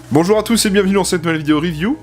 Bonjour à tous et bienvenue dans cette nouvelle vidéo review.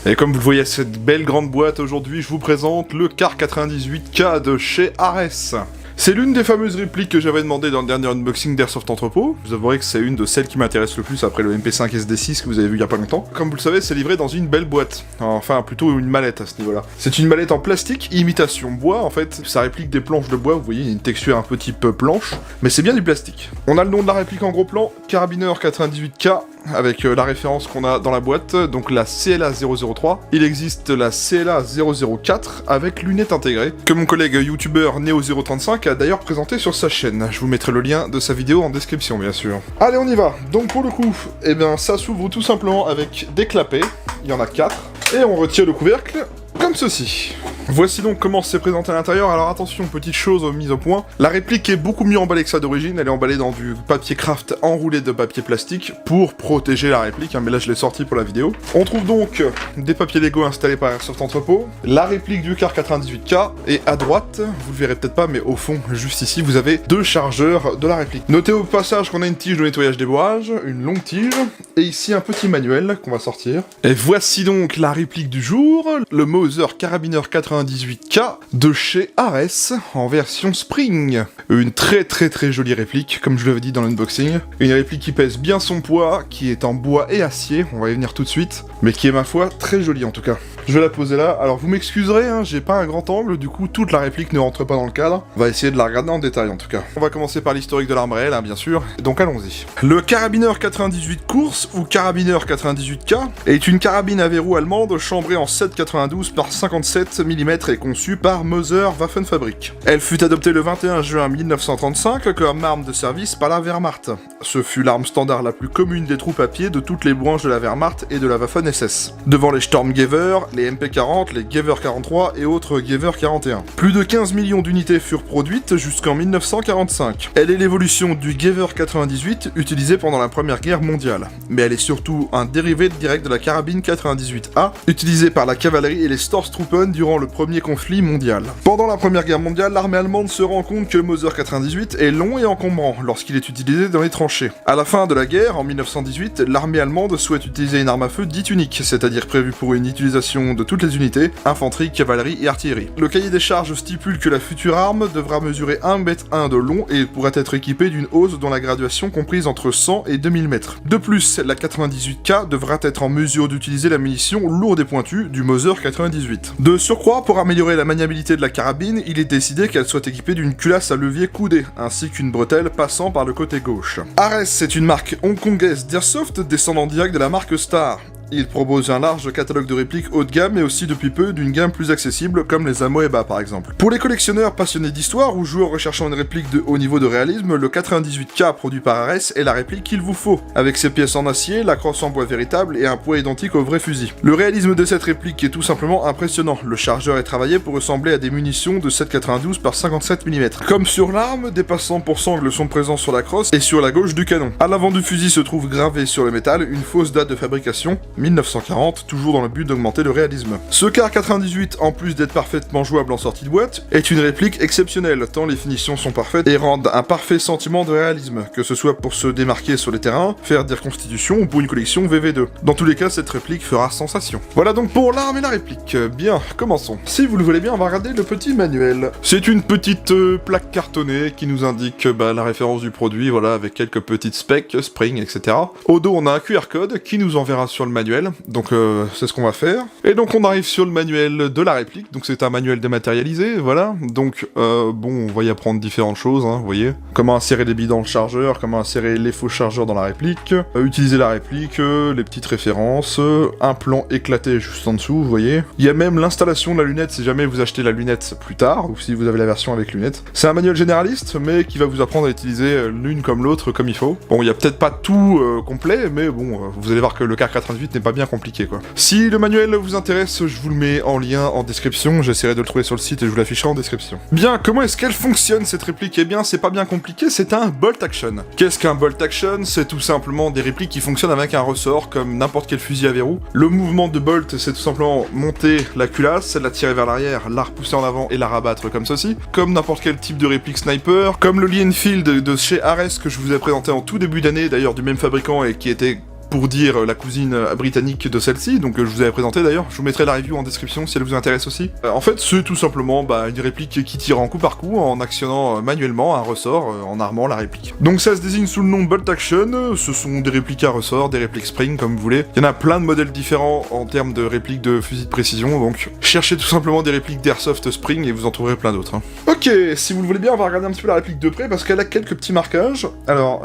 Et comme vous le voyez à cette belle grande boîte, aujourd'hui je vous présente le Car 98K de chez Ares. C'est l'une des fameuses répliques que j'avais demandé dans le dernier unboxing d'Airsoft Entrepôt. Je vous avouerai que c'est une de celles qui m'intéresse le plus après le MP5 SD6 que vous avez vu il y a pas longtemps. Comme vous le savez, c'est livré dans une belle boîte. Enfin, plutôt une mallette à ce niveau-là. C'est une mallette en plastique, imitation bois en fait. Ça réplique des planches de bois, vous voyez, il y a une texture un peu type planche. Mais c'est bien du plastique. On a le nom de la réplique en gros plan, Carabiner 98K. Avec la référence qu'on a dans la boîte, donc la CLA 003. Il existe la CLA 004 avec lunettes intégrées, que mon collègue youtubeur Neo035 a d'ailleurs présenté sur sa chaîne. Je vous mettrai le lien de sa vidéo en description, bien sûr. Allez, on y va. Donc pour le coup, eh bien, ça s'ouvre tout simplement avec des clapets. Il y en a 4. Et on retire le couvercle comme ceci. Voici donc comment c'est présenté à l'intérieur. Alors attention, petite chose mise au point. La réplique est beaucoup mieux emballée que ça d'origine. Elle est emballée dans du papier craft enroulé de papier plastique pour protéger la réplique, mais là je l'ai sorti pour la vidéo. On trouve donc des papiers Lego installés par Airsoft Entrepôt, la réplique du Car 98K, et à droite, vous le verrez peut-être pas, mais au fond, juste ici, vous avez deux chargeurs de la réplique. Notez au passage qu'on a une tige de nettoyage des bourrages, une longue tige, et ici un petit manuel qu'on va sortir. Et voici donc la réplique du jour, le Mauser Carabiner 98K de chez Ares en version Spring. Une très jolie réplique, comme je l'avais dit dans l'unboxing. Une réplique qui pèse bien son poids, qui est en bois et acier, on va y venir tout de suite, mais qui est ma foi très jolie en tout cas. Je vais la poser là, alors vous m'excuserez, hein, j'ai pas un grand angle, du coup toute la réplique ne rentre pas dans le cadre. On va essayer de la regarder en détail en tout cas. On va commencer par l'historique de l'arme réelle, hein, bien sûr, donc allons-y. Le Carabiner 98 Course, ou Carabiner 98K, est une carabine à verrou allemande chambrée en 7,92 par 57 mm et conçue par Mauser Waffenfabrik. Elle fut adoptée le 21 juin 1935 comme arme de service par la Wehrmacht. Ce fut l'arme standard la plus commune des troupes à pied de toutes les branches de la Wehrmacht et de la Waffen-SS. Devant les Sturmgewehr, les MP40, les Gewehr 43 et autres Gewehr 41. Plus de 15 millions d'unités furent produites jusqu'en 1945. Elle est l'évolution du Gewehr 98 utilisé pendant la Première Guerre mondiale. Mais elle est surtout un dérivé direct de la carabine 98A, utilisée par la cavalerie et les Stoßtruppen durant le premier conflit mondial. Pendant la Première Guerre mondiale, l'armée allemande se rend compte que le Mauser 98 est long et encombrant lorsqu'il est utilisé dans les tranchées. À la fin de la guerre, en 1918, l'armée allemande souhaite utiliser une arme à feu dite unique, c'est-à-dire prévue pour une utilisation de toutes les unités, infanterie, cavalerie et artillerie. Le cahier des charges stipule que la future arme devra mesurer 1,1 m de long et pourra être équipée d'une hausse dont la graduation comprise entre 100 et 2000 mètres. De plus, la 98K devra être en mesure d'utiliser la munition lourde et pointue du Mauser 98. De surcroît, pour améliorer la maniabilité de la carabine, il est décidé qu'elle soit équipée d'une culasse à levier coudé, ainsi qu'une bretelle passant par le côté gauche. Ares est une marque hongkongaise d'Airsoft descendant direct de la marque Star. Il propose un large catalogue de répliques haut de gamme, mais aussi depuis peu d'une gamme plus accessible, comme les Amoeba par exemple. Pour les collectionneurs passionnés d'histoire ou joueurs recherchant une réplique de haut niveau de réalisme, le 98K produit par Ares est la réplique qu'il vous faut, avec ses pièces en acier, la crosse en bois véritable et un poids identique au vrai fusil. Le réalisme de cette réplique est tout simplement impressionnant. Le chargeur est travaillé pour ressembler à des munitions de 7,92 par 57 mm. Comme sur l'arme, des passants pour sangle sont présents sur la crosse et sur la gauche du canon. À l'avant du fusil se trouve gravé sur le métal une fausse date de fabrication, 1940, toujours dans le but d'augmenter le réalisme. Ce Car 98, en plus d'être parfaitement jouable en sortie de boîte, est une réplique exceptionnelle, tant les finitions sont parfaites et rendent un parfait sentiment de réalisme, que ce soit pour se démarquer sur les terrains, faire des reconstitutions ou pour une collection VV2. Dans tous les cas, cette réplique fera sensation. Voilà donc pour l'arme et la réplique. Bien, commençons. Si vous le voulez bien, on va regarder le petit manuel. C'est une petite plaque cartonnée qui nous indique la référence du produit, voilà, avec quelques petites specs, spring, etc. Au dos, on a un QR code qui nous enverra sur le manuel. Donc c'est ce qu'on va faire. Et donc on arrive sur le manuel de la réplique, donc c'est un manuel dématérialisé, voilà. Donc bon, on va y apprendre différentes choses, hein, vous voyez. Comment insérer les billes dans le chargeur, comment insérer les faux chargeurs dans la réplique, utiliser la réplique, les petites références, un plan éclaté juste en dessous, vous voyez. Il y a même l'installation de la lunette si jamais vous achetez la lunette plus tard, ou si vous avez la version avec lunette. C'est un manuel généraliste, mais qui va vous apprendre à utiliser l'une comme l'autre comme il faut. Bon, il y a peut-être pas tout complet, mais bon, vous allez voir que le Car 98 n'est pas bien compliqué quoi. Si le manuel vous intéresse, je vous le mets en lien en description, j'essaierai de le trouver sur le site et je vous l'afficherai en description. Bien, comment est-ce qu'elle fonctionne cette réplique? Eh bien, c'est pas bien compliqué, c'est un bolt action. Qu'est-ce qu'un bolt action? C'est tout simplement des répliques qui fonctionnent avec un ressort, comme n'importe quel fusil à verrou. Le mouvement de bolt, c'est tout simplement monter la culasse, la tirer vers l'arrière, la repousser en avant et la rabattre comme ceci. Comme n'importe quel type de réplique sniper, comme le Lee Enfield de chez Ares que je vous ai présenté en tout début d'année, d'ailleurs du même fabricant et qui était pour dire la cousine britannique de celle-ci, donc je vous avais présenté d'ailleurs, je vous mettrai la review en description si elle vous intéresse aussi. En fait, c'est tout simplement une réplique qui tire en coup par coup en actionnant manuellement un ressort en armant la réplique. Donc ça se désigne sous le nom Bolt Action, ce sont des répliques à ressort, des répliques spring comme vous voulez. Il y en a plein de modèles différents en termes de répliques de fusil de précision, donc cherchez tout simplement des répliques d'airsoft spring et vous en trouverez plein d'autres. Ok, si vous le voulez bien, on va regarder un petit peu la réplique de près parce qu'elle a quelques petits marquages. Alors,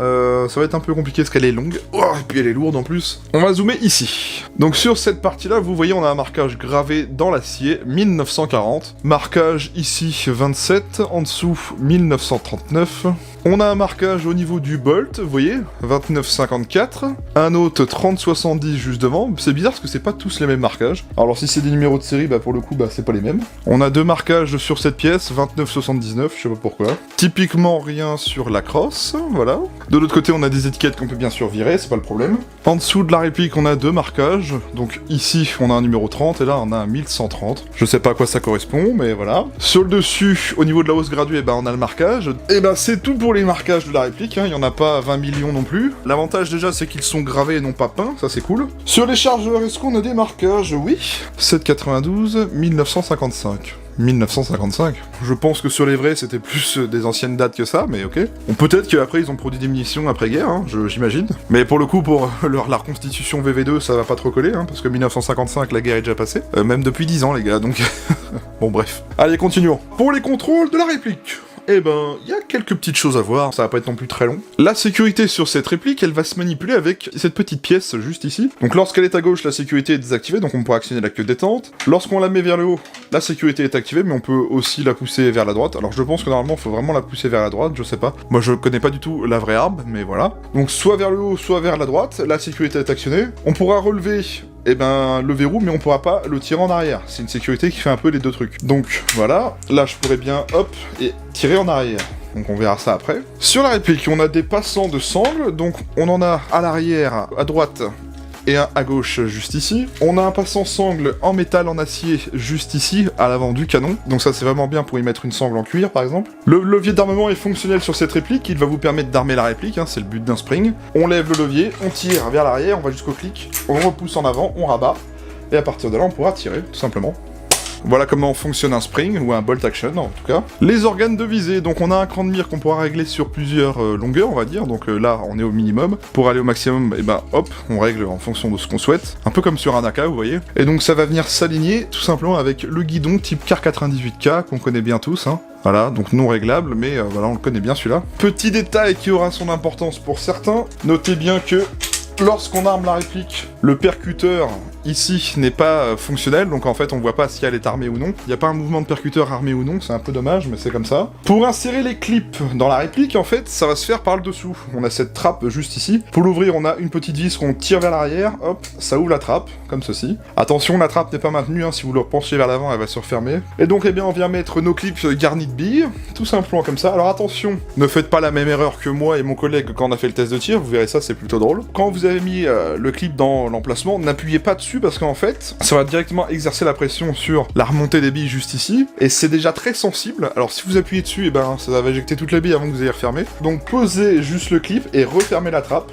ça va être un peu compliqué parce qu'elle est longue, et puis elle est lourde en plus. On va zoomer ici. Donc sur cette partie-là, vous voyez, on a un marquage gravé dans l'acier, 1940. Marquage ici, 27. En dessous, 1939. On a un marquage au niveau du bolt, vous voyez, 29,54. Un autre 30,70 juste devant. C'est bizarre parce que c'est pas tous les mêmes marquages. Alors si c'est des numéros de série, pour le coup, c'est pas les mêmes. On a deux marquages sur cette pièce, 29,79, je sais pas pourquoi. Typiquement rien sur la crosse, voilà. De l'autre côté, on a des étiquettes qu'on peut bien sûr virer, c'est pas le problème. En dessous de la réplique, on a deux marquages. Donc ici, on a un numéro 30 et là, on a un 1130. Je sais pas à quoi ça correspond, mais voilà. Sur le dessus, au niveau de la hausse graduée, on a le marquage. Et c'est tout pour les marquages de la réplique, il y en a pas 20 millions non plus. L'avantage déjà, c'est qu'ils sont gravés et non pas peints, ça c'est cool. Sur les chargeurs, est-ce qu'on a des marquages? Oui. 7,92, 1955. 1955. Je pense que sur les vrais, c'était plus des anciennes dates que ça, mais ok. Bon, peut-être qu'après, ils ont produit des munitions après-guerre, j'imagine. Mais pour le coup, pour la reconstitution VV2, ça va pas trop coller, parce que 1955, la guerre est déjà passée. Même depuis 10 ans, les gars, donc... bon, bref. Allez, continuons. Pour les contrôles de la réplique. Il y a quelques petites choses à voir, ça va pas être non plus très long. La sécurité sur cette réplique, elle va se manipuler avec cette petite pièce juste ici. Donc lorsqu'elle est à gauche, la sécurité est désactivée, donc on pourra actionner la queue détente. Lorsqu'on la met vers le haut, la sécurité est activée, mais on peut aussi la pousser vers la droite. Alors je pense que normalement, il faut vraiment la pousser vers la droite, je sais pas. Moi je connais pas du tout la vraie arme, mais voilà. Donc soit vers le haut, soit vers la droite, la sécurité est actionnée. On pourra relever le verrou, mais on pourra pas le tirer en arrière. C'est une sécurité qui fait un peu les deux trucs. Donc, voilà. Là, je pourrais bien, et tirer en arrière. Donc on verra ça après. Sur la réplique, on a des passants de sangle. Donc, on en a à l'arrière, à droite, et un à gauche juste ici. On a un passant sangle en métal, en acier, juste ici, à l'avant du canon. Donc ça c'est vraiment bien pour y mettre une sangle en cuir par exemple. Le levier d'armement est fonctionnel sur cette réplique, il va vous permettre d'armer la réplique, c'est le but d'un spring. On lève le levier, on tire vers l'arrière, on va jusqu'au clic, on repousse en avant, on rabat, et à partir de là on pourra tirer, tout simplement. Voilà comment fonctionne un spring, ou un bolt action en tout cas. Les organes de visée, donc on a un cran de mire qu'on pourra régler sur plusieurs longueurs on va dire, donc là on est au minimum. Pour aller au maximum, hop, on règle en fonction de ce qu'on souhaite. Un peu comme sur un AK vous voyez. Et donc ça va venir s'aligner tout simplement avec le guidon type Car 98K qu'on connaît bien tous. Voilà, donc non réglable, mais voilà on le connaît bien celui-là. Petit détail qui aura son importance pour certains, notez bien que lorsqu'on arme la réplique, le percuteur ici n'est pas fonctionnel, donc en fait on voit pas si elle est armée ou non. Il n'y a pas un mouvement de percuteur armé ou non, c'est un peu dommage, mais c'est comme ça. Pour insérer les clips dans la réplique, en fait, ça va se faire par le dessous. On a cette trappe juste ici. Pour l'ouvrir, on a une petite vis qu'on tire vers l'arrière, hop, ça ouvre la trappe, comme ceci. Attention, la trappe n'est pas maintenue, si vous le penchez vers l'avant, elle va se refermer. Et donc, on vient mettre nos clips garnis de billes, tout simplement comme ça. Alors attention, ne faites pas la même erreur que moi et mon collègue quand on a fait le test de tir, vous verrez ça, c'est plutôt drôle. Quand vous avez mis le clip dans l'emplacement, n'appuyez pas dessus parce qu'en fait, ça va directement exercer la pression sur la remontée des billes juste ici, et c'est déjà très sensible. Alors si vous appuyez dessus, ça va éjecter toutes les billes avant que vous ayez refermé. Donc posez juste le clip et refermez la trappe.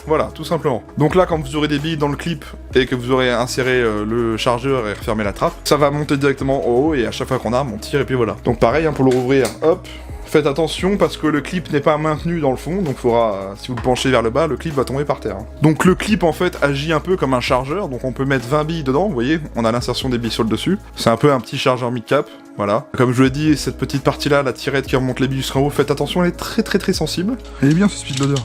Voilà, tout simplement. Donc là, quand vous aurez des billes dans le clip et que vous aurez inséré le chargeur et refermé la trappe, ça va monter directement en haut et à chaque fois qu'on arme, on tire et puis voilà. Donc pareil, pour le rouvrir, hop. Faites attention parce que le clip n'est pas maintenu dans le fond, donc faudra, si vous le penchez vers le bas, le clip va tomber par terre. Donc le clip en fait agit un peu comme un chargeur, donc on peut mettre 20 billes dedans, vous voyez, on a l'insertion des billes sur le dessus. C'est un peu un petit chargeur mid-cap, voilà. Comme je vous l'ai dit, cette petite partie là, la tirette qui remonte les billes jusqu'en haut, faites attention, elle est très très très sensible. Elle est bien ce speed loader.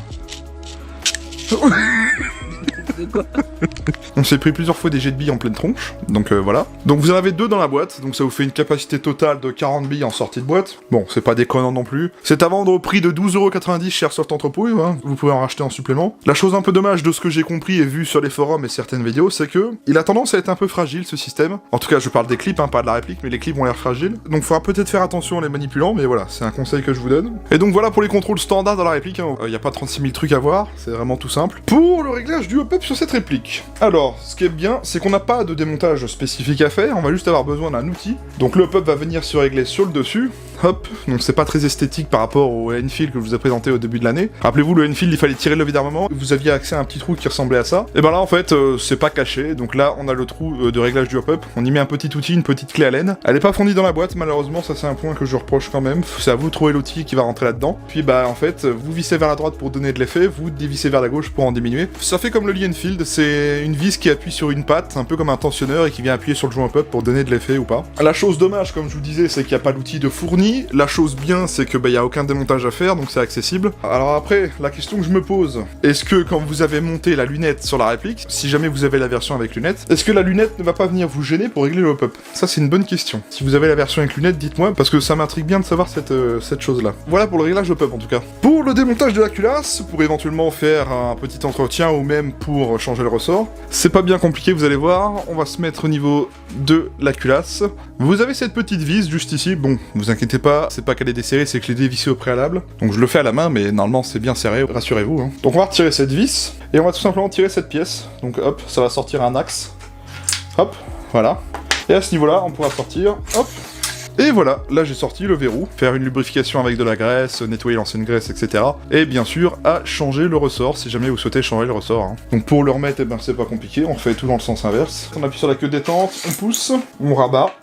On s'est pris plusieurs fois des jets de billes en pleine tronche, donc voilà. Donc vous en avez deux dans la boîte, donc ça vous fait une capacité totale de 40 billes en sortie de boîte. Bon, c'est pas déconnant non plus. C'est à vendre au prix de 12,90€ chez Airsoft Entrepôt, vous pouvez en racheter en supplément. La chose un peu dommage de ce que j'ai compris et vu sur les forums et certaines vidéos, c'est que il a tendance à être un peu fragile ce système. En tout cas, je parle des clips, pas de la réplique, mais les clips ont l'air fragiles. Donc faudra peut-être faire attention en les manipulant, mais voilà, c'est un conseil que je vous donne. Et donc voilà pour les contrôles standards dans la réplique, y a pas 36 000 trucs à voir, c'est vraiment tout simple. Pour le réglage du hop-up sur cette réplique. Alors, ce qui est bien, c'est qu'on n'a pas de démontage spécifique à faire, on va juste avoir besoin d'un outil. Donc le hop-up va venir se régler sur le dessus, hop, donc c'est pas très esthétique par rapport au Enfield que je vous ai présenté au début de l'année. Rappelez-vous, le Enfield, il fallait tirer le levier d'armement, vous aviez accès à un petit trou qui ressemblait à ça. Et ben là, en fait, c'est pas caché, donc là, on a le trou de réglage du hop-up, on y met un petit outil, une petite clé Allen. Elle est pas fournie dans la boîte, malheureusement, ça c'est un point que je reproche quand même, c'est à vous de trouver l'outil qui va rentrer là-dedans. Puis bah, en fait, vous vissez vers la droite pour donner de l'effet, vous dévissez vers la gauche pour en diminuer. Ça fait comme le Lee Enfield, c'est une vis qui appuie sur une patte, un peu comme un tensionneur, et qui vient appuyer sur le joint hop-up pour donner de l'effet ou pas. La chose dommage, comme je vous disais, c'est qu'il n'y a pas l'outil de fourni. La chose bien, c'est que bah, y a aucun démontage à faire, donc c'est accessible. Alors après, la question que je me pose, est-ce que quand vous avez monté la lunette sur la réplique, si jamais vous avez la version avec lunette, est-ce que la lunette ne va pas venir vous gêner pour régler le hop-up? Ça c'est une bonne question. Si vous avez la version avec lunette, dites-moi, parce que ça m'intrigue bien de savoir cette chose-là. Voilà pour le réglage hop-up en tout cas. Pour le démontage de la culasse, pour éventuellement faire un petit entretien ou même pour changer le ressort, c'est pas bien compliqué, vous allez voir. On va se mettre au niveau de la culasse. Vous avez cette petite vis juste ici. Bon, vous inquiétez pas, c'est pas qu'elle est desserrée, c'est que je l'ai dévissée au préalable. Donc je le fais à la main, mais normalement c'est bien serré, rassurez-vous. Hein. Donc on va retirer cette vis, et on va tout simplement tirer cette pièce. Donc hop, ça va sortir un axe. Hop, voilà. Et à ce niveau-là, on pourra sortir, hop. Et voilà, là j'ai sorti le verrou, faire une lubrification avec de la graisse, nettoyer l'ancienne graisse, etc. Et bien sûr, à changer le ressort, si jamais vous souhaitez changer le ressort. Hein. Donc pour le remettre, eh ben, c'est pas compliqué, on fait tout dans le sens inverse. On appuie sur la queue détente, on pousse, on rabat,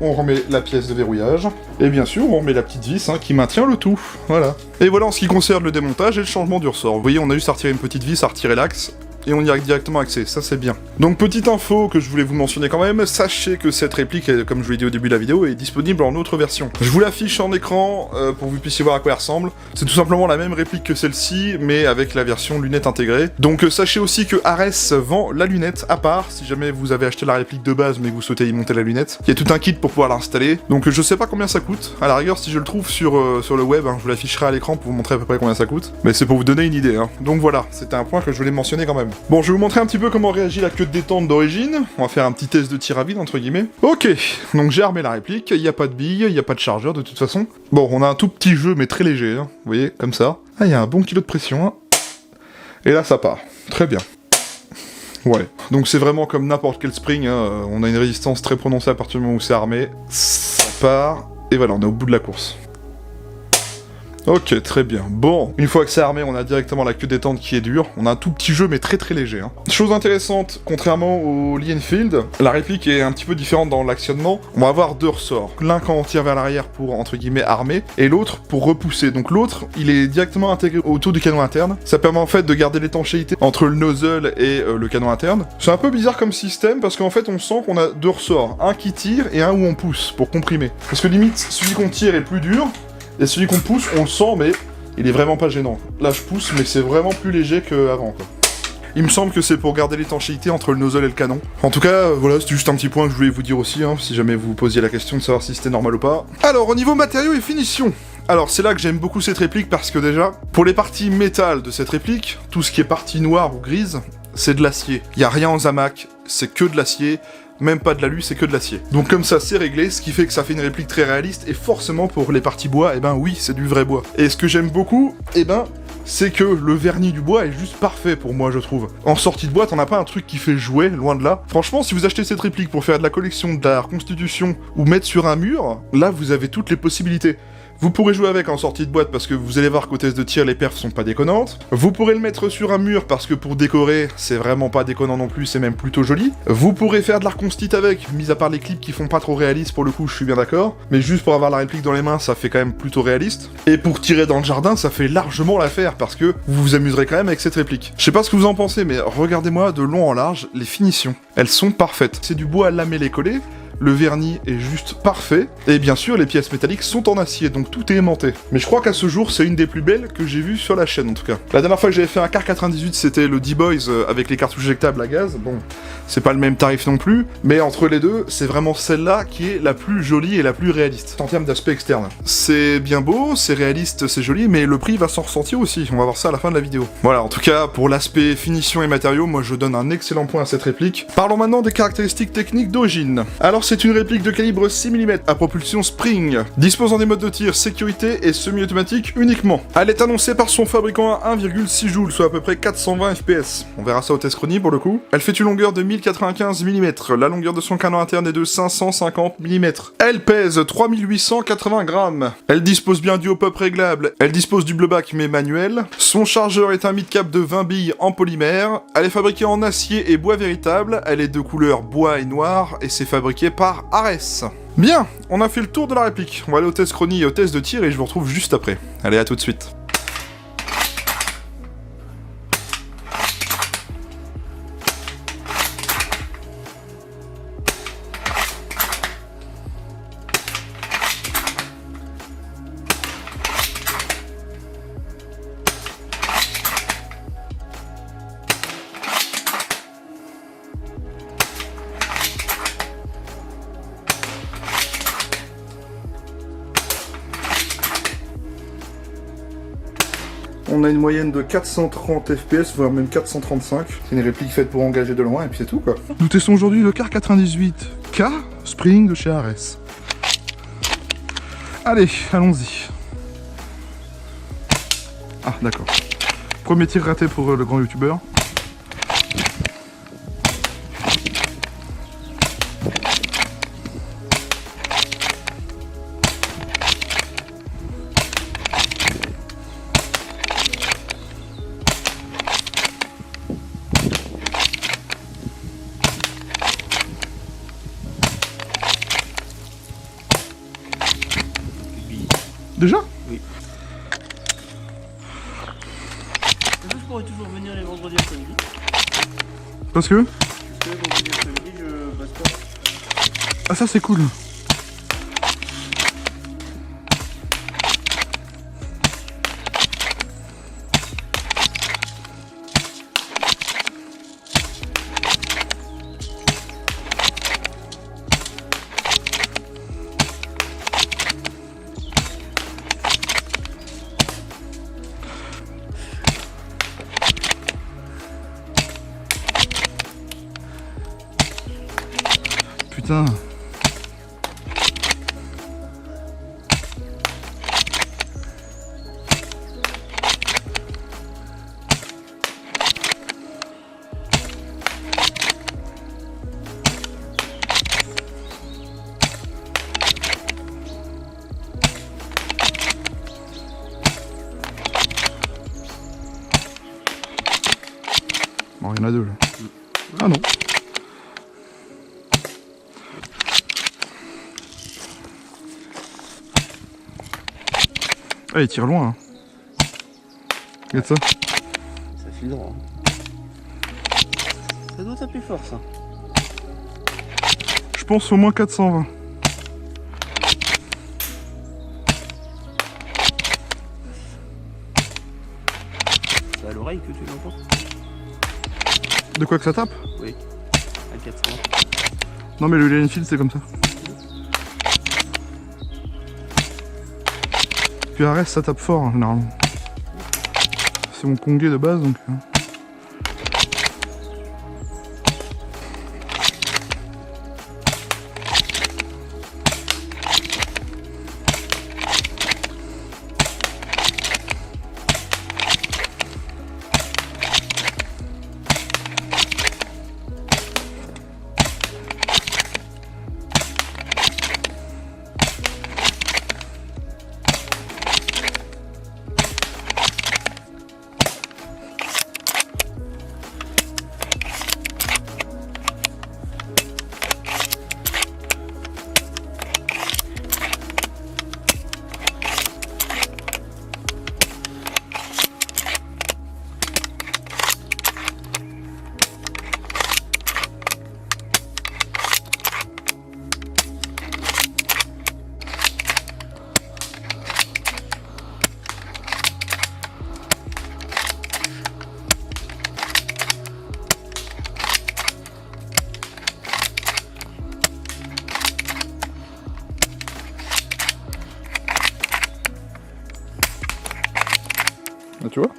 on remet la pièce de verrouillage, et bien sûr, on remet la petite vis qui maintient le tout, voilà. Et voilà en ce qui concerne le démontage et le changement du ressort. Vous voyez, on a juste à retirer une petite vis, à retirer l'axe, et on y a directement accès, ça c'est bien. Donc petite info que je voulais vous mentionner quand même, sachez que cette réplique, comme je vous l'ai dit au début de la vidéo, est disponible en autre version. Je vous l'affiche en écran pour que vous puissiez voir à quoi elle ressemble. C'est tout simplement la même réplique que celle-ci, mais avec la version lunette intégrée. Donc sachez aussi que Ares vend la lunette à part, si jamais vous avez acheté la réplique de base mais que vous souhaitez y monter la lunette. Il y a tout un kit pour pouvoir l'installer, donc je sais pas combien ça coûte. À la rigueur, si je le trouve sur le web, je vous l'afficherai à l'écran pour vous montrer à peu près combien ça coûte. Mais c'est pour vous donner une idée. Donc voilà, c'était un point que je voulais mentionner quand même. Bon, je vais vous montrer un petit peu comment réagit la queue de détente d'origine. On va faire un petit test de tir à vide, entre guillemets. Ok, donc j'ai armé la réplique, il n'y a pas de bille, il n'y a pas de chargeur de toute façon. Bon, on a un tout petit jeu, mais très léger, vous voyez, comme ça. Ah, il y a un bon kilo de pression, Et là, ça part. Très bien. Ouais, donc c'est vraiment comme n'importe quel spring, on a une résistance très prononcée à partir du moment où c'est armé. Ça part, et voilà, on est au bout de la course. Ok, très bien. Bon, une fois que c'est armé, on a directement la queue détente qui est dure. On a un tout petit jeu, mais très très léger. Chose intéressante, contrairement au Lee Enfield, la réplique est un petit peu différente dans l'actionnement. On va avoir deux ressorts. L'un quand on tire vers l'arrière pour, entre guillemets, armer, et l'autre pour repousser. Donc l'autre, il est directement intégré autour du canon interne. Ça permet en fait de garder l'étanchéité entre le nozzle et le canon interne. C'est un peu bizarre comme système, parce qu'en fait, on sent qu'on a deux ressorts. Un qui tire et un où on pousse, pour comprimer. Parce que limite, celui qu'on tire est plus dur, et celui qu'on pousse, on le sent, mais il est vraiment pas gênant. Là, je pousse, mais c'est vraiment plus léger qu'avant, quoi. Il me semble que c'est pour garder l'étanchéité entre le nozzle et le canon. En tout cas, voilà, c'était juste un petit point que je voulais vous dire aussi, si jamais vous posiez la question de savoir si c'était normal ou pas. Alors, au niveau matériaux et finition. Alors, c'est là que j'aime beaucoup cette réplique, parce que déjà, pour les parties métal de cette réplique, tout ce qui est partie noire ou grise, c'est de l'acier. Il y a rien en zamac, c'est que de l'acier. Même pas de l'alu, c'est que de l'acier. Donc comme ça, c'est réglé, ce qui fait que ça fait une réplique très réaliste, et forcément pour les parties bois, oui, c'est du vrai bois. Et ce que j'aime beaucoup, c'est que le vernis du bois est juste parfait pour moi, je trouve. En sortie de boîte, on n'a pas un truc qui fait jouer, loin de là. Franchement, si vous achetez cette réplique pour faire de la collection d'art, constitution, ou mettre sur un mur, là, vous avez toutes les possibilités. Vous pourrez jouer avec en sortie de boîte parce que vous allez voir qu'au test de tir, les perfs sont pas déconnantes. Vous pourrez le mettre sur un mur parce que pour décorer, c'est vraiment pas déconnant non plus, c'est même plutôt joli. Vous pourrez faire de l'art constit avec, mis à part les clips qui font pas trop réaliste pour le coup, je suis bien d'accord. Mais juste pour avoir la réplique dans les mains, ça fait quand même plutôt réaliste. Et pour tirer dans le jardin, ça fait largement l'affaire parce que vous vous amuserez quand même avec cette réplique. Je sais pas ce que vous en pensez, mais regardez-moi de long en large, les finitions. Elles sont parfaites. C'est du bois lamellé collé. Le vernis est juste parfait, et bien sûr les pièces métalliques sont en acier, donc tout est aimanté. Mais je crois qu'à ce jour c'est une des plus belles que j'ai vues sur la chaîne en tout cas. La dernière fois que j'avais fait un Car 98 c'était le D-Boys avec les cartouches éjectables à gaz, bon c'est pas le même tarif non plus, mais entre les deux c'est vraiment celle-là qui est la plus jolie et la plus réaliste en termes d'aspect externe. C'est bien beau, c'est réaliste, c'est joli, mais le prix va s'en ressentir aussi, on va voir ça à la fin de la vidéo. Voilà, en tout cas pour l'aspect finition et matériaux, moi je donne un excellent point à cette réplique. Parlons maintenant des caractéristiques techniques d'origine. Alors c'est c'est une réplique de calibre 6 mm à propulsion Spring, disposant des modes de tir sécurité et semi-automatique uniquement. Elle est annoncée par son fabricant à 1,6 joules, soit à peu près 420 fps. On verra ça au test chronie pour le coup. Elle fait une longueur de 1095 mm, la longueur de son canon interne est de 550 mm. Elle pèse 3880 grammes. Elle dispose bien du hop-up réglable, elle dispose du blowback mais manuel. Son chargeur est un mid-cap de 20 billes en polymère. Elle est fabriquée en acier et bois véritable, elle est de couleur bois et noir et c'est fabriqué par Ares. Bien, on a fait le tour de la réplique. On va aller au test chronie et au test de tir et je vous retrouve juste après. Allez, à tout de suite. On a une moyenne de 430 fps, voire même 435. C'est une réplique faite pour engager de loin et puis c'est tout quoi. Nous testons aujourd'hui le Car 98K Spring de chez Ares. Allez, allons-y. Ah d'accord. Premier tir raté pour le grand youtubeur. Déjà? Oui. Je pourrais toujours venir les vendredis après-midi. Parce que? Parce que vendredi après-midi, je passe pas. Ah ça c'est cool. Putain. Bon, il y en a deux là. Ah non. Ah, il tire loin. Hein. Regarde ça. Ça file droit. Ça doit taper fort ça. Je pense au moins 420. C'est à l'oreille que tu l'entends? De quoi que ça tape? Oui. À 400. Non mais le Lenfield c'est comme ça. Puis Ares ça tape fort, hein, généralement. C'est mon Kongé de base donc. Ah, tu vois?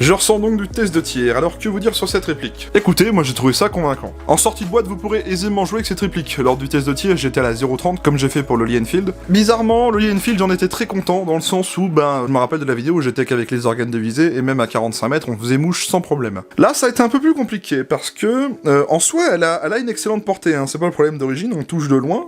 Je ressens donc du test de tir, alors que vous dire sur cette réplique? Écoutez, moi j'ai trouvé ça convaincant. En sortie de boîte, vous pourrez aisément jouer avec cette réplique. Lors du test de tir, j'étais à la 0.30 comme j'ai fait pour le Lee Enfield. Bizarrement, le Lee Enfield, j'en étais très content dans le sens où, je me rappelle de la vidéo où j'étais qu'avec les organes de visée et même à 45 mètres, on faisait mouche sans problème. Là, ça a été un peu plus compliqué parce que, en soi, elle a une excellente portée, hein. C'est pas le problème d'origine, on touche de loin,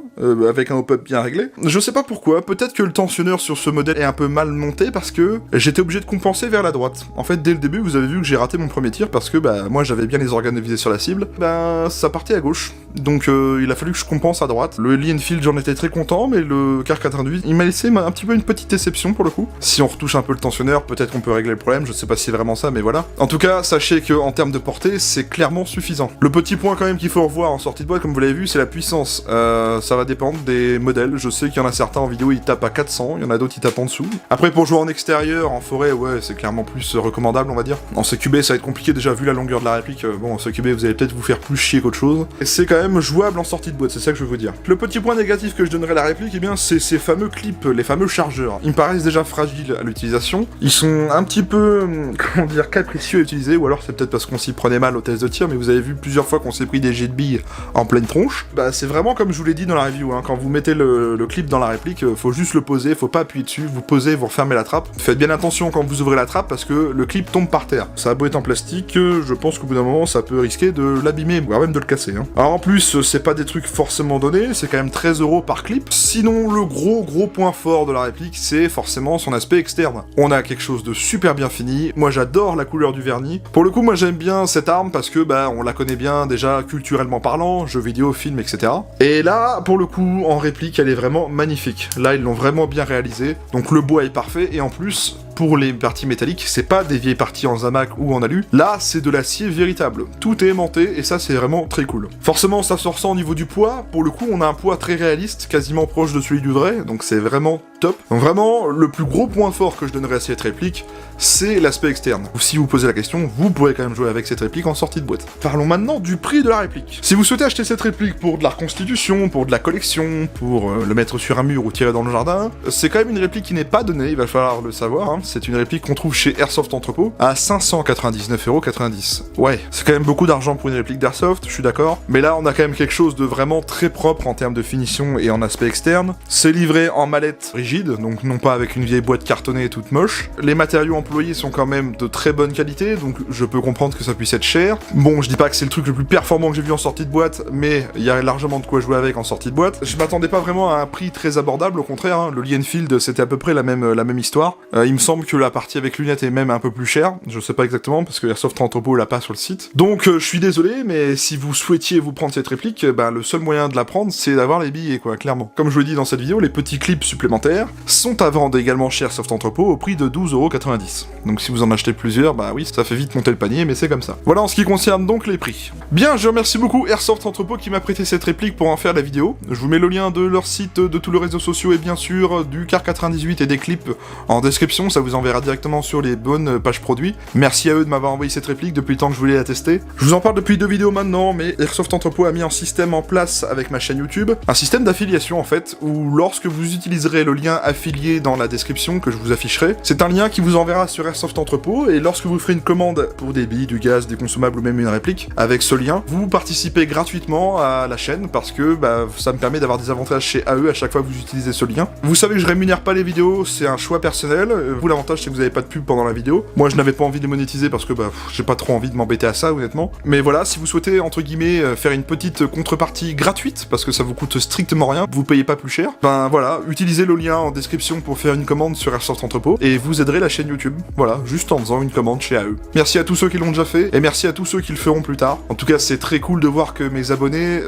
avec un hop-up bien réglé. Je sais pas pourquoi, peut-être que le tensionneur sur ce modèle est un peu mal monté parce que j'étais obligé de compenser vers la droite. En fait, dès le début, vous avez vu que j'ai raté mon premier tir parce que, moi j'avais bien les organes de visée sur la cible, ça partait à gauche. Donc il a fallu que je compense à droite. Le Lee Enfield, j'en étais très content, mais le Kar 98, il m'a laissé un petit peu une petite déception pour le coup. Si on retouche un peu le tensionneur, peut-être qu'on peut régler le problème, je sais pas si c'est vraiment ça, mais voilà. En tout cas, sachez que en termes de portée, c'est clairement suffisant. Le petit point quand même qu'il faut revoir en sortie de boîte, comme vous l'avez vu, c'est la puissance. Ça va dépendre des modèles. Je sais qu'il y en a certains en vidéo, ils tapent à 400, il y en a d'autres, ils tapent en dessous. Après, pour jouer en extérieur, en forêt, ouais, c'est clairement plus recommandable, on va dire. En CQB, ça va être compliqué déjà vu la longueur de la réplique. En CQB, vous allez peut-être vous faire plus chier qu'autre chose. Et c'est quand même jouable en sortie de boîte, c'est ça que je veux vous dire. Le petit point négatif que je donnerais à la réplique, eh bien, c'est ces fameux clips, les fameux chargeurs. Ils me paraissent déjà fragiles à l'utilisation. Ils sont un petit peu, comment dire, capricieux à utiliser, ou alors c'est peut-être parce qu'on s'y prenait mal au test de tir, mais vous avez vu plusieurs fois qu'on s'est pris des jets de billes en pleine tronche. C'est vraiment comme je vous l'ai dit dans la review, hein. Quand vous mettez le clip dans la réplique, faut juste le poser, faut pas appuyer dessus, vous posez, vous refermez la trappe. Faites bien attention quand vous ouvrez la trappe parce que le clip tombe par terre. Ça a beau être en plastique, je pense qu'au bout d'un moment, ça peut risquer de l'abîmer, voire même de le casser, hein. Alors en plus, c'est pas des trucs forcément donnés, c'est quand même 13 € par clip. Sinon, le gros point fort de la réplique, c'est forcément son aspect externe. On a quelque chose de super bien fini. Moi, j'adore la couleur du vernis. Pour le coup, moi, j'aime bien cette arme parce que, on la connaît bien déjà culturellement parlant, jeux vidéo, films, etc. Et là, pour le coup, en réplique, elle est vraiment magnifique. Là, ils l'ont vraiment bien réalisé. Donc le bois est parfait et en plus, pour les parties métalliques, c'est pas des vieilles parties en zamac ou en alu. Là, c'est de l'acier véritable. Tout est aimanté et ça, c'est vraiment très cool. Forcément, ça se ressent au niveau du poids. Pour le coup, on a un poids très réaliste, quasiment proche de celui du vrai, donc c'est vraiment top. Donc vraiment, le plus gros point fort que je donnerais à cette réplique, c'est l'aspect externe. Si vous posez la question, vous pourrez quand même jouer avec cette réplique en sortie de boîte. Parlons maintenant du prix de la réplique. Si vous souhaitez acheter cette réplique pour de la reconstitution, pour de la collection, pour le mettre sur un mur ou tirer dans le jardin, c'est quand même une réplique qui n'est pas donnée, il va falloir le savoir, hein. C'est une réplique qu'on trouve chez Airsoft Entrepôt à 599,90 €. Ouais, c'est quand même beaucoup d'argent pour une réplique d'Airsoft, je suis d'accord, mais là on a quand même quelque chose de vraiment très propre en termes de finition et en aspect externe. C'est livré en mallette rigide, donc non pas avec une vieille boîte cartonnée toute moche. Les matériaux employés sont quand même de très bonne qualité, donc je peux comprendre que ça puisse être cher. Bon, je dis pas que c'est le truc le plus performant que j'ai vu en sortie de boîte, mais il y a largement de quoi jouer avec en sortie de boîte. Je m'attendais pas vraiment à un prix très abordable, au contraire, hein. Le Lee Enfield c'était à peu près la même histoire. Il me semble que la partie avec lunettes est même un peu plus chère, je sais pas exactement, parce que Airsoft Entrepôt l'a pas sur le site. Donc je suis désolé, mais si vous souhaitiez vous prendre cette réplique, le seul moyen de la prendre, c'est d'avoir les billets, quoi, clairement. Comme je vous l'ai dit dans cette vidéo, les petits clips supplémentaires sont à vendre également chez Airsoft Entrepôt au prix de 12,90 €. Donc si vous en achetez plusieurs, oui, ça fait vite monter le panier, mais c'est comme ça. Voilà en ce qui concerne donc les prix. Bien, je remercie beaucoup Airsoft Entrepôt qui m'a prêté cette réplique pour en faire la vidéo. Je vous mets le lien de leur site, de tous les réseaux sociaux et bien sûr du Kar 98 et des clips en description, ça vous enverra directement sur les bonnes pages produits. Merci à eux de m'avoir envoyé cette réplique depuis le temps que je voulais la tester. Je vous en parle depuis 2 vidéos maintenant, mais Airsoft Entrepôt a mis un système en place avec ma chaîne YouTube, un système d'affiliation en fait, où lorsque vous utiliserez le lien affilié dans la description que je vous afficherai, c'est un lien qui vous enverra sur Airsoft Entrepôt, et lorsque vous ferez une commande pour des billes, du gaz, des consommables ou même une réplique, avec ce lien, vous participez gratuitement à la chaîne, parce que ça me permet d'avoir des avantages chez AE à chaque fois que vous utilisez ce lien. Vous savez que je rémunère pas les vidéos, c'est un choix personnel. Vous, l'avantage c'est que vous avez pas de pub pendant la vidéo. Moi je n'avais pas envie de les monétiser parce que j'ai pas trop envie de m'embêter à ça honnêtement. Mais voilà, si vous souhaitez entre guillemets faire une petite contrepartie gratuite, parce que ça vous coûte strictement rien, vous payez pas plus cher, voilà, utilisez le lien en description pour faire une commande sur Airsoft Entrepôt, et vous aiderez la chaîne YouTube, voilà, juste en faisant une commande chez AE. Merci à tous ceux qui l'ont déjà fait, et merci à tous ceux qui le feront plus tard. En tout cas c'est très cool de voir que mes abonnés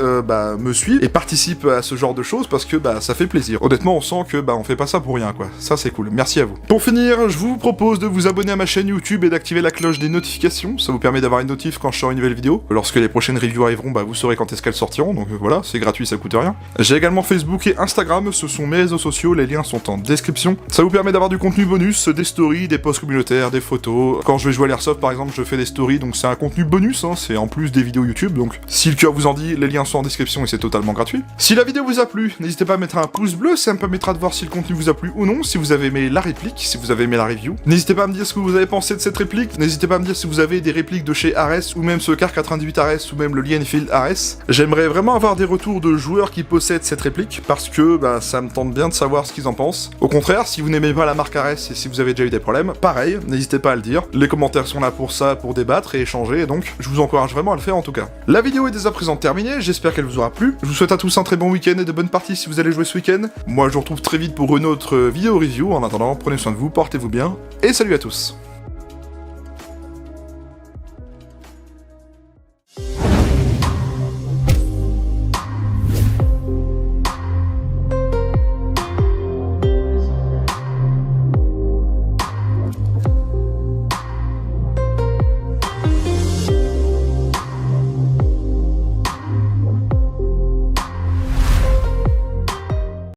me suivent et participent à ce genre de choses, parce que ça fait plaisir. Honnêtement on sent que on fait pas ça pour rien quoi, ça c'est cool, merci à vous. Pour finir, je vous propose de vous abonner à ma chaîne YouTube et d'activer la cloche des notifications, ça vous permet d'avoir une notif quand je sors une nouvelle vidéo. Lorsque les prochaines reviews arriveront, vous saurez quand est-ce qu'elles sortiront, donc voilà, c'est gratuit, ça coûte rien. J'ai également Facebook et Instagram, ce sont mes réseaux sociaux, les liens sont en description. Ça vous permet d'avoir du contenu bonus, des stories, des posts communautaires, des photos. Quand je vais jouer à l'Airsoft par exemple, je fais des stories, donc c'est un contenu bonus, hein, c'est en plus des vidéos YouTube, donc si le cœur vous en dit, les liens sont en description et c'est totalement gratuit. Si la vidéo vous a plu, n'hésitez pas à mettre un pouce bleu, ça me permettra de voir si le contenu vous a plu ou non, si vous avez aimé la réplique, si vous avez avez aimé la review. N'hésitez pas à me dire ce que vous avez pensé de cette réplique, n'hésitez pas à me dire si vous avez des répliques de chez Ares, ou même ce car 98 Ares, ou même le Lienfield Ares. J'aimerais vraiment avoir des retours de joueurs qui possèdent cette réplique, parce que ça me tente bien de savoir ce qu'ils en pensent. Au contraire, si vous n'aimez pas la marque Ares et si vous avez déjà eu des problèmes, pareil, n'hésitez pas à le dire. Les commentaires sont là pour ça, pour débattre et échanger, donc je vous encourage vraiment à le faire en tout cas. La vidéo est dès à présent terminée, j'espère qu'elle vous aura plu. Je vous souhaite à tous un très bon week-end et de bonnes parties si vous allez jouer ce week-end. Moi je vous retrouve très vite pour une autre vidéo review. En attendant, prenez soin de vous, portez-vous bien, et salut à tous.